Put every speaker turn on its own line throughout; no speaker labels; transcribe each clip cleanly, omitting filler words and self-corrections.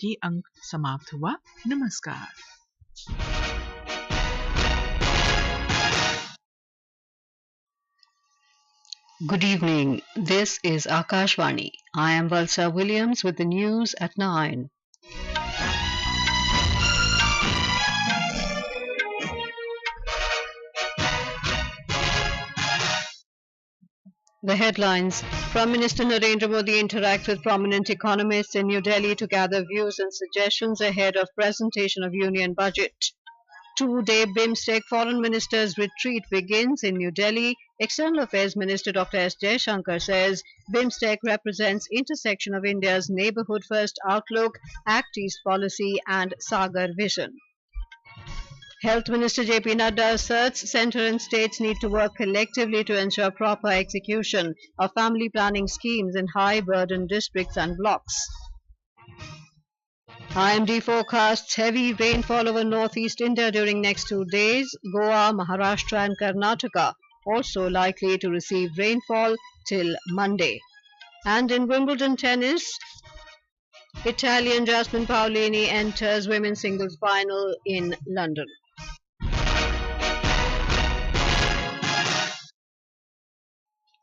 ये अंक समाप्त हुआ। नमस्कार।
Good evening. This is Akashvani. I am Valsa Williams with the news at 9. The headlines: Prime Minister Narendra Modi interacts with prominent economists in New Delhi to gather views and suggestions ahead of presentation of Union Budget. Two-day BIMSTEC Foreign Ministers Retreat begins in New Delhi. External Affairs Minister Dr. S. Jaishankar says BIMSTEC represents intersection of India's neighbourhood first outlook, Act East policy and Sagar vision. Health Minister J.P. Nadda asserts centre and states need to work collectively to ensure proper execution of family planning schemes in high-burden districts and blocks. IMD forecasts heavy rainfall over northeast India during next 2 days. Goa, Maharashtra and Karnataka also likely to receive rainfall till Monday. And in Wimbledon tennis, Italian Jasmine Paolini enters women's singles final in London.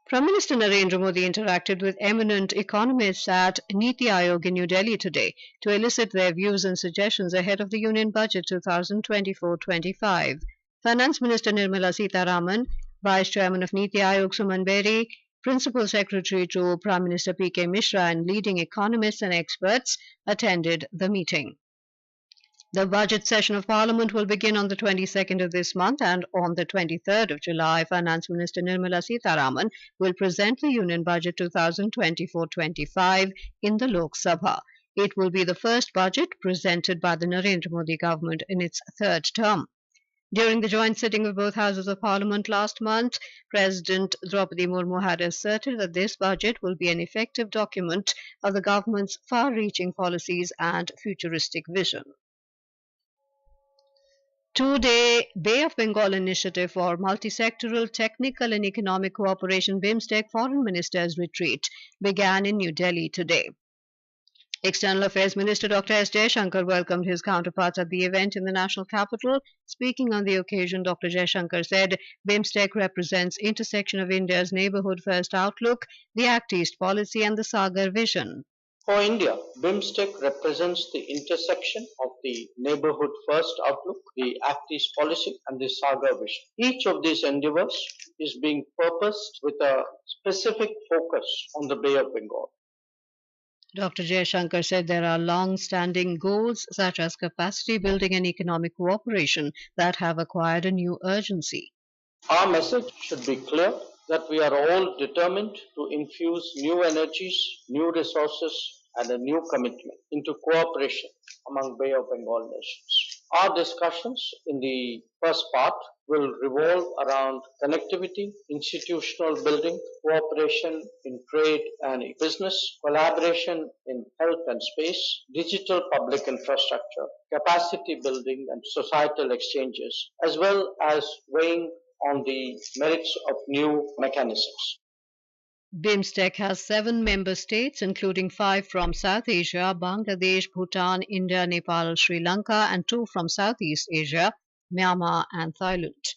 Prime Minister Narendra Modi interacted with eminent economists at Niti Aayog in New Delhi today to elicit their views and suggestions ahead of the Union Budget 2024-25. Finance Minister Nirmala Sitharaman, Vice Chairman of Niti Aayog Suman Beri, Principal Secretary to Prime Minister P.K. Mishra and leading economists and experts attended the meeting. The budget session of Parliament will begin on the 22nd of this month, and on the 23rd of July, Finance Minister Nirmala Sitharaman will present the Union Budget 2024-25 in the Lok Sabha. It will be the first budget presented by the Narendra Modi government in its third term. During the joint sitting of both houses of Parliament last month, President Draupadi Murmu had asserted that this budget will be an effective document of the government's far-reaching policies and futuristic vision. Two-day Bay of Bengal Initiative for Multisectoral Technical and Economic Cooperation BIMSTEC Foreign Ministers Retreat began in New Delhi today. External Affairs Minister Dr. S. Jaishankar welcomed his counterparts at the event in the national capital. Speaking on the occasion, Dr. Jaishankar said BIMSTEC represents intersection of India's neighbourhood first outlook, the Act East policy and the Sagar vision.
For India, BIMSTEC represents the intersection of the neighborhood first outlook, the Act East policy, and the Sagar vision. Each of these endeavors is being purposed with a specific focus on the Bay of Bengal.
Dr. Jaishankar said there are long-standing goals such as capacity building and economic cooperation that have acquired a new urgency.
Our message should be clear that we are all determined to infuse new energies, new resources, and a new commitment into cooperation among Bay of Bengal nations. Our discussions in the first part will revolve around connectivity, institutional building, cooperation in trade and business, collaboration in health and space, digital public infrastructure, capacity building and societal exchanges, as well as weighing on the merits of new mechanisms.
BIMSTEC has 7 member states, including 5 from South Asia, Bangladesh, Bhutan, India, Nepal, Sri Lanka, and 2 from Southeast Asia, Myanmar and Thailand.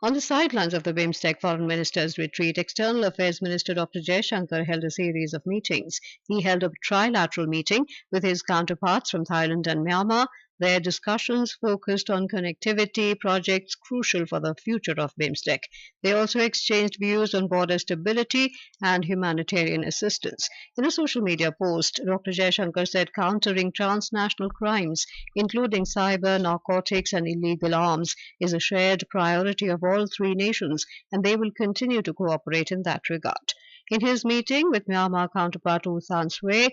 On the sidelines of the BIMSTEC Foreign Ministers Retreat, External Affairs Minister Dr. Jaishankar held a series of meetings. He held a trilateral meeting with his counterparts from Thailand and Myanmar. Their discussions focused on connectivity projects crucial for the future of BIMSTEC. They also exchanged views on border stability and humanitarian assistance. In a social media post, Dr. Jaishankar said countering transnational crimes, including cyber, narcotics and illegal arms, is a shared priority of all 3 nations, and they will continue to cooperate in that regard. In his meeting with Myanmar counterpart U Than Swe,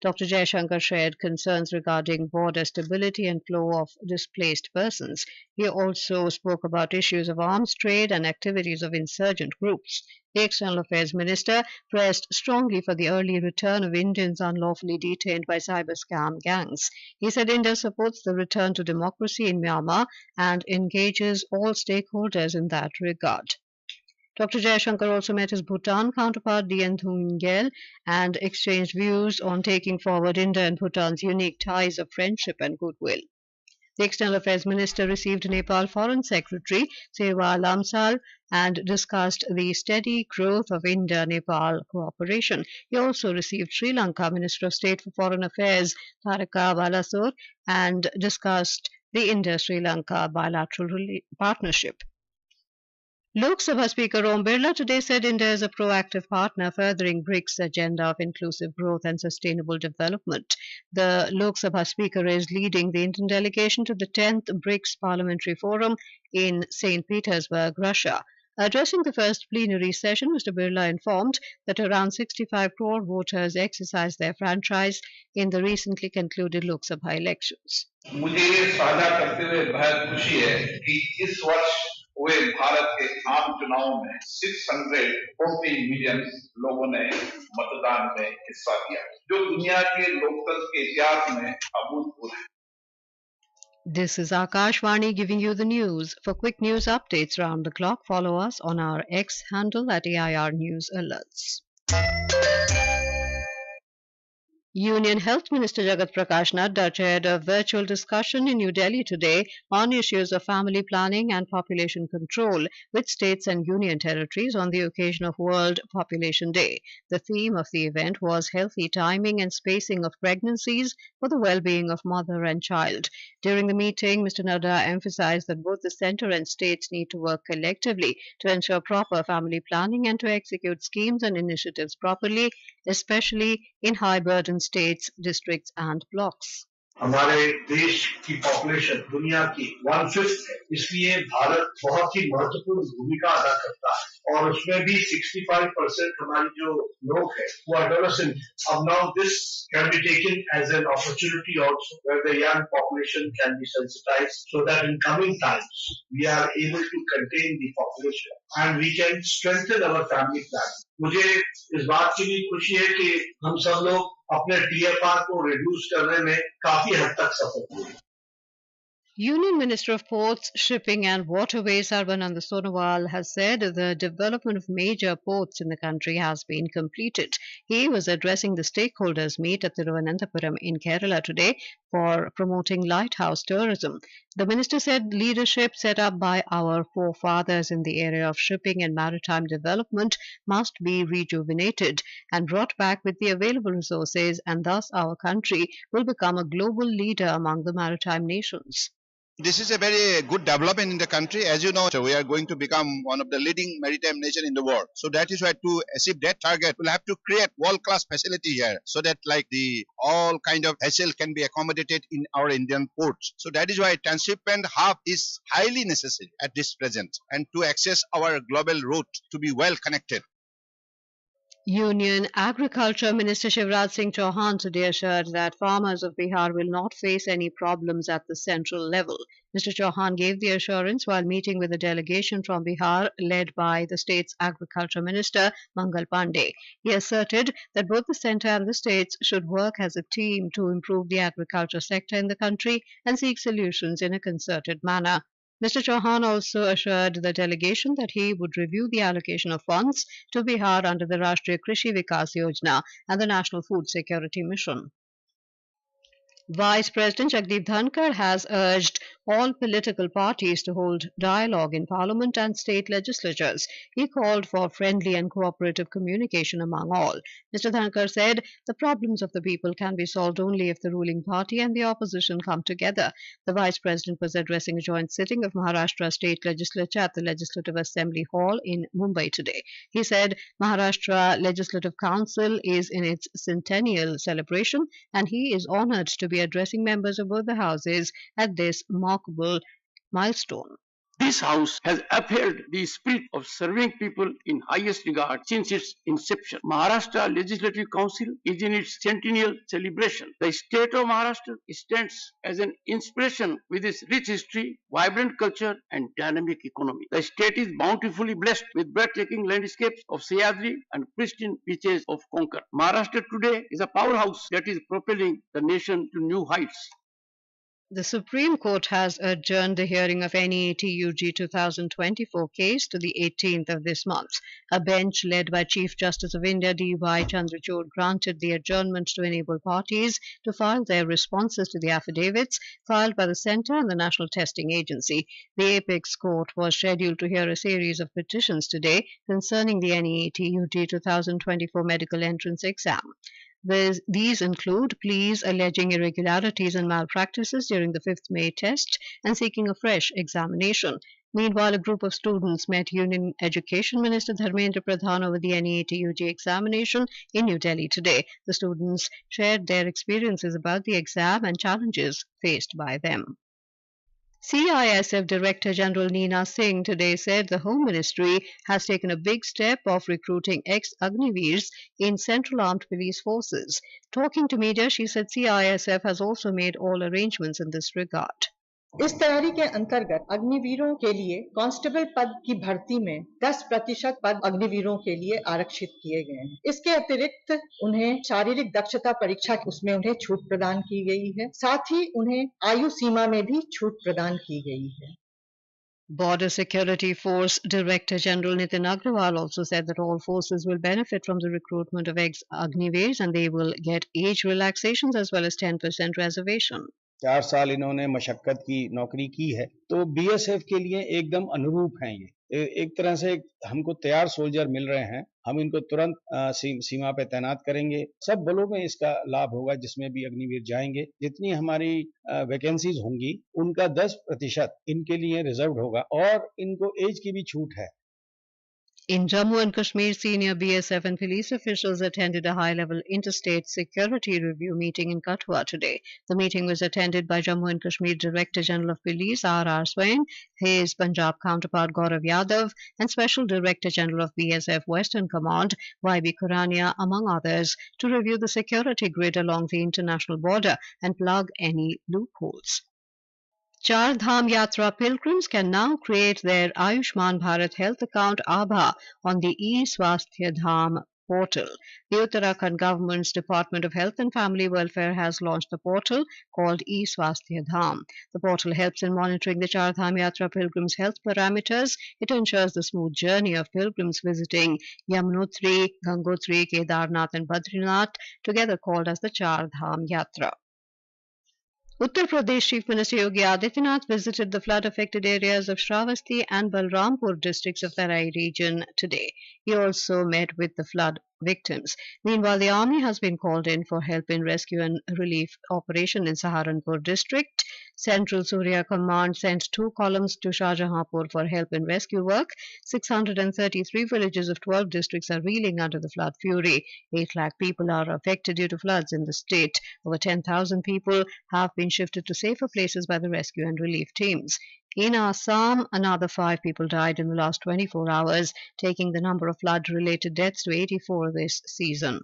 Dr. Jaishankar shared concerns regarding border stability and flow of displaced persons. He also spoke about issues of arms trade and activities of insurgent groups. The External Affairs Minister pressed strongly for the early return of Indians unlawfully detained by cyber scam gangs. He said India supports the return to democracy in Myanmar and engages all stakeholders in that regard. Dr. Jaishankar also met his Bhutan counterpart Dien Thungel and exchanged views on taking forward India and Bhutan's unique ties of friendship and goodwill. The External Affairs Minister received Nepal Foreign Secretary Sewa Lamsal and discussed the steady growth of India-Nepal cooperation. He also received Sri Lanka Minister of State for Foreign Affairs Taraka Balasur and discussed the India-Sri Lanka bilateral partnership. Lok Sabha Speaker Om Birla today said India is a proactive partner furthering BRICS' agenda of inclusive growth and sustainable development. The Lok Sabha Speaker is leading the Indian delegation to the 10th BRICS Parliamentary Forum in St. Petersburg, Russia. Addressing the first plenary session, Mr. Birla informed that around 65 crore voters exercised their franchise in the recently concluded Lok Sabha elections.
मुझे ये साझा करते हुए बहुत खुशी है कि इस वर्ष हुए भारत के आम चुनाव में 640 मिलियन लोगों ने मतदान में हिस्सा लिया, जो दुनिया के लोकतंत्र के इतिहास में अभूतपूर्व है.
This is Akashvani giving you the news. For quick news updates round the clock, follow us on our X handle at AIR News Alerts. Union Health Minister Jagat Prakash Nadda chaired a virtual discussion in New Delhi today on issues of family planning and population control with states and union territories on the occasion of World Population Day. The theme of the event was healthy timing and spacing of pregnancies for the well-being of mother and child. During the meeting, Mr. Nadda emphasized that both the centre and states need to work collectively to ensure proper family planning and to execute schemes and initiatives properly, especially in high-burden states, districts and blocks.
हमारे देश की population दुनिया की 1/5 है, इसलिए भारत बहुत ही महत्वपूर्ण भूमिका अदा करता है और उसमें भी 65% हमारी जो लोग हैं वो एडोलेसेंट. अब now this can be taken as an opportunity also where the young population can be sensitised so that in coming times we are able to contain the population and we can strengthen our family planning. मुझे इस बात की भी खुशी है कि हम सब लोग अपने TFR को रिड्यूस करने में काफी हद तक सफल हुए.
Union Minister of Ports, Shipping and Waterways Sarbananda Sonowal has said the development of major ports in the country has been completed. He was addressing the stakeholders meet at Thiruvananthapuram in Kerala today for promoting lighthouse tourism. The minister said leadership set up by our forefathers in the area of shipping and maritime development must be rejuvenated and brought back with the available resources, and thus our country will become a global leader among the maritime nations.
This is a very good development in the country. As you know, we are going to become one of the leading maritime nation in the world. So that is why to achieve that target, we'll have to create world-class facility here so that like the all kind of vessel can be accommodated in our Indian ports. So that is why transshipment hub is highly necessary at this present and to access our global route to be well connected.
Union Agriculture Minister Shivraj Singh Chauhan today assured that farmers of Bihar will not face any problems at the central level. Mr. Chauhan gave the assurance while meeting with a delegation from Bihar led by the state's Agriculture Minister Mangal Pandey. He asserted that both the centre and the states should work as a team to improve the agriculture sector in the country and seek solutions in a concerted manner. Mr. Chauhan also assured the delegation that he would review the allocation of funds to Bihar under the Rashtriya Krishi Vikas Yojana and the National Food Security Mission. Vice President Jagdeep Dhankar has urged all political parties to hold dialogue in Parliament and state legislatures. He called for friendly and cooperative communication among all. Mr. Dhankar said the problems of the people can be solved only if the ruling party and the opposition come together. The Vice President was addressing a joint sitting of Maharashtra State Legislature at the Legislative Assembly Hall in Mumbai today. He said Maharashtra Legislative Council is in its centennial celebration and he is honoured to be addressing members of both the houses at this remarkable milestone.
This house has upheld the spirit of serving people in highest regard since its inception. Maharashtra Legislative Council is in its centennial celebration. The state of Maharashtra stands as an inspiration with its rich history, vibrant culture and dynamic economy. The state is bountifully blessed with breathtaking landscapes of Sahyadri and pristine beaches of Konkan. Maharashtra today is a powerhouse that is propelling the nation to new heights.
The Supreme Court has adjourned the hearing of NEAT-UG 2024 case to the 18th of this month. A bench led by Chief Justice of India D.Y. Chandrachud granted the adjournment to enable parties to file their responses to the affidavits filed by the Centre and the National Testing Agency. The Apex Court was scheduled to hear a series of petitions today concerning the NEAT-UG 2024 medical entrance exam. These include pleas alleging irregularities and malpractices during the 5th May test and seeking a fresh examination. Meanwhile, a group of students met Union Education Minister Dharmendra Pradhan over the NEAT-UG examination in New Delhi today. The students shared their experiences about the exam and challenges faced by them. CISF Director General Neena Singh today said the Home Ministry has taken a big step of recruiting ex-Agniveers in Central Armed Police Forces. Talking to media, she said CISF has also made all arrangements in this regard.
इस तैयारी के अंतर्गत अग्निवीरों के लिए constable पद की भर्ती में 10% पद अग्निवीरों के लिए आरक्षित किए गए हैं। इसके अतिरिक्त उन्हें शारीरिक दक्षता परीक्षा उसमें उन्हें छूट प्रदान की गई है। साथ ही उन्हें आयु सीमा में भी छूट प्रदान की गई है।
Border Security Force Director General Nitin Agrawal also said that all forces will benefit from the recruitment of ex-Agniveers and they will get age relaxations as well as 10% reservation.
4 साल इन्होंने मशक्कत की नौकरी की है तो बीएसएफ के लिए एकदम अनुरूप हैं। ये एक तरह से हमको तैयार सोल्जर मिल रहे हैं, हम इनको तुरंत सीमा पे तैनात करेंगे। सब बलों में इसका लाभ होगा जिसमें भी अग्निवीर जाएंगे। जितनी हमारी वैकेंसीज होंगी उनका 10% इनके लिए रिजर्व होगा और इनको एज की भी छूट है।
In Jammu and Kashmir, senior BSF and police officials attended a high-level interstate security review meeting in Kathua today. The meeting was attended by Jammu and Kashmir Director General of Police R.R. Swain, his Punjab counterpart Gaurav Yadav, and Special Director General of BSF Western Command Y.B. Kurania, among others, to review the security grid along the international border and plug any loopholes. Char Dham Yatra pilgrims can now create their Ayushman Bharat health account ABHA on the eSwasthya Dham portal. The Uttarakhand government's Department of Health and Family Welfare has launched the portal called eSwasthya Dham. The portal helps in monitoring the Char Dham Yatra pilgrims' health parameters. It ensures the smooth journey of pilgrims visiting Yamunotri, Gangotri, Kedarnath and Badrinath, together called as the Char Dham Yatra. Uttar Pradesh Chief Minister Yogi Adityanath visited the flood-affected areas of Shravasti and Balrampur districts of Tarai region today. He also met with the flood victims. Meanwhile, the army has been called in for help in rescue and relief operation in Saharanpur district. Central Surya Command sent 2 columns to Shahjahanpur for help in rescue work. 633 villages of 12 districts are reeling under the flood fury. 8 lakh people are affected due to floods in the state. Over 10,000 people have been shifted to safer places by the rescue and relief teams. In Assam, another 5 people died in the last 24 hours, taking the number of flood-related deaths to 84 this season.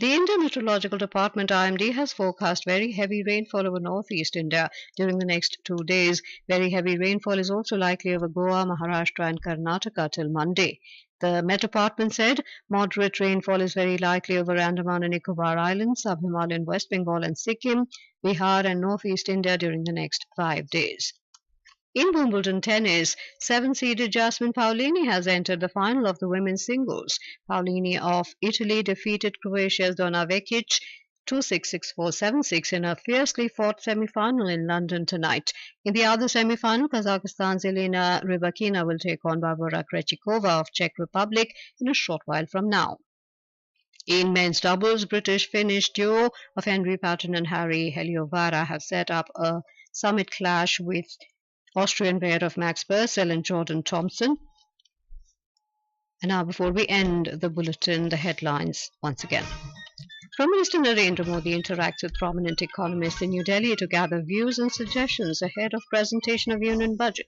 The Indian Meteorological Department IMD has forecast very heavy rainfall over northeast India during the next 2 days. Very heavy rainfall is also likely over Goa, Maharashtra and Karnataka till Monday. The Met Department said moderate rainfall is very likely over Andaman and Nicobar Islands, Sub-Himalayan West Bengal and Sikkim, Bihar and northeast India during the next 5 days. In Wimbledon tennis, 7-seeded Jasmine Paolini has entered the final of the women's singles. Paolini of Italy defeated Croatia's Donna Vekic 2-6, 6-4, 7-6 in a fiercely fought semi-final in London tonight. In the other semi-final, Kazakhstan's Elena Rybakina will take on Barbara Krejcikova of Czech Republic in a short while from now. In men's doubles, British-Finnish duo of Henry Patton and Harry Heliovara have set up a summit clash with Austrian pair of Max Purcell and Jordan Thompson. And now, before we end the bulletin, the headlines once again. Prime Minister Narendra Modi interacts with prominent economists in New Delhi to gather views and suggestions ahead of presentation of Union Budget.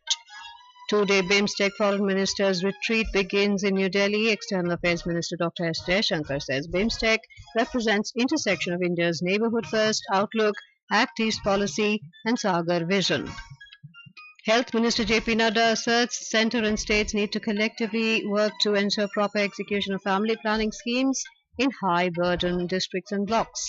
2-day BIMSTEC Foreign Ministers Retreat begins in New Delhi. External Affairs Minister Dr. S. Jaishankar says BIMSTEC represents intersection of India's neighbourhood first outlook, Act East policy and Sagar vision. Health Minister J.P. Nadda asserts centre and states need to collectively work to ensure proper execution of family planning schemes in high-burden districts and blocks.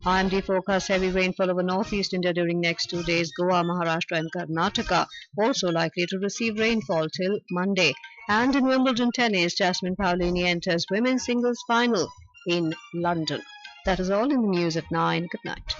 IMD forecasts heavy rainfall over northeast India during next 2 days. Goa, Maharashtra and Karnataka also likely to receive rainfall till Monday. And in Wimbledon tennis, Jasmine Paolini enters women's singles final in London. That is all in the news at 9. Good night.